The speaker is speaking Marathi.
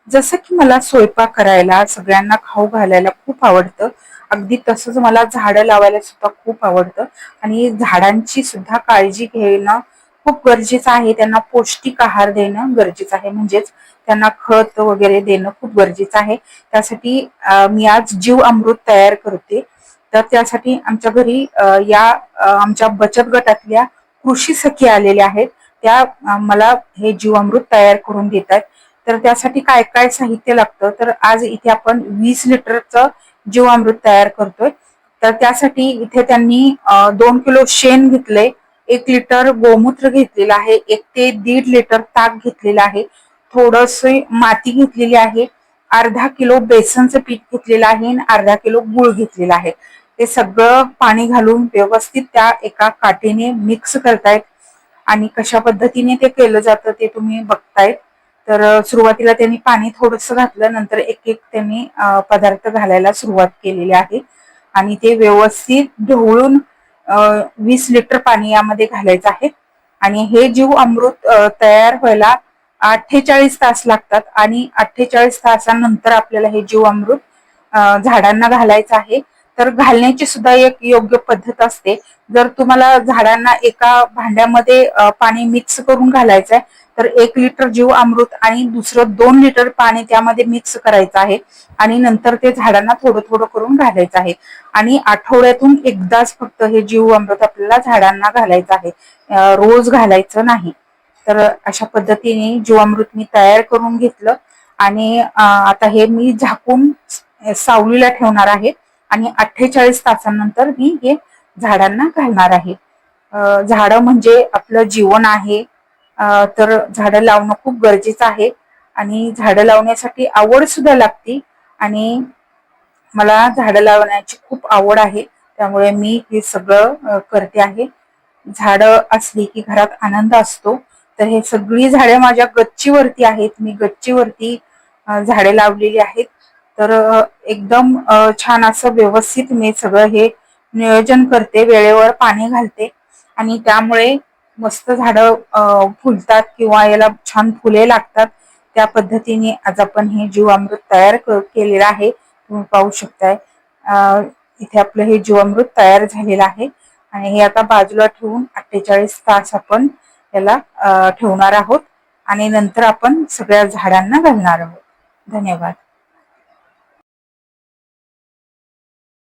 जसं की मला स्वयंपाक करायला, सगळ्यांना खाऊ घालायला खूप आवडतं. अगदी तसंच मला झाडं लावायला सुद्धा खूप आवडतं आणि झाडांची सुद्धा काळजी घेणं खूप गरजेचं आहे. त्यांना पौष्टिक आहार देणं गरजेचं आहे. म्हणजेच त्यांना खत वगैरे देणं खूप गरजेचं आहे. त्यासाठी मी आज जीव अमृत तयार करते. तर त्यासाठी आमच्या घरी आमच्या बचत गटातल्या कृषी सखी आलेल्या आहेत. त्या मला हे जीव अमृत तयार करून देतात. तर त्यासाठी काय काय साहित्य लागतं, तर आज इथे आपण 20 लिटरचं जीवामृत तयार करतोय. तर त्यासाठी इथे त्यांनी 2 किलो शेण घेतलंय, 1 लिटर गोमूत्र घेतलेलं आहे, 1 ते 1.5 लिटर ताक घेतलेलं आहे, थोडंसं माती घेतलेली आहे, अर्धा किलो बेसनचं पीठ घेतलेलं आहे आणि अर्धा किलो गूळ घेतलेला आहे. ते सगळं पाणी घालून व्यवस्थित त्या एका काठीने मिक्स करतायत आणि कशा पद्धतीने ते केलं जातं ते तुम्ही बघतायत. तर सुरुवातीला त्यांनी पाणी थोडंसं घातलं, नंतर एक एक त्यांनी पदार्थ घालायला सुरुवात केलेली आहे आणि ते व्यवस्थित ढवळून 20 लिटर पाणी यामध्ये घालायचं आहे. आणि हे जीव अमृत तयार व्हायला 48 तास लागतात आणि 48 तासानंतर आपल्याला हे जीव अमृत झाडांना घालायचं आहे. तर घालण्याची सुद्धा एक योग्य पद्धत असते. जर तुम्हाला झाडांना एका भांड्यामध्ये पाणी मिक्स करून घालायचंय, तर 1 लिटर जीव अमृत आणि दुसरं 2 लिटर पाणी त्यामध्ये मिक्स करायचं आहे आणि नंतर ते झाडांना थोडं थोडं करून घालायचं आहे. आणि आठवड्यातून एकदाच फक्त हे जीव अमृत आपल्याला झाडांना घालायचं आहे, रोज घालायचं नाही. तर अशा पद्धतीने जीवामृत मी तयार करून घेतलं आणि आता हे मी झाकून सावलीला ठेवणार आहे आणि 48 तासानंतर मी हे झाडांना घालणार आहे. झाडं म्हणजे आपलं जीवन आहे. तर झाडं लावणं खूप गरजेचं आहे आणि झाडं लावण्यासाठी आवड सुद्धा लागते आणि मला झाडं लावण्याची खूप आवड आहे. त्यामुळे मी हे सगळं करते आहे. झाडं असली की घरात आनंद असतो. तर हे सगळी झाडे माझ्या गच्चीवरती आहेत. मी गच्चीवरती झाडे लावलेली आहेत. तर एकदम छान असं व्यवस्थित मी सगळं हे नियोजन करते, वेळेवर पाणी घालते आणि त्यामुळे मस्त झाडं फुलतात किंवा याला छान फुले लागतात. त्या पद्धतीने आज आपण हे जीवामृत तयार केलेलं आहे. तुम्ही पाहू शकताय इथे आपलं हे जीवामृत तयार झालेलं आहे आणि हे आता बाजूला ठेवून 48 तास आपण याला ठेवणार आहोत आणि नंतर आपण सगळ्या झाडांना घालणार आहोत. धन्यवाद.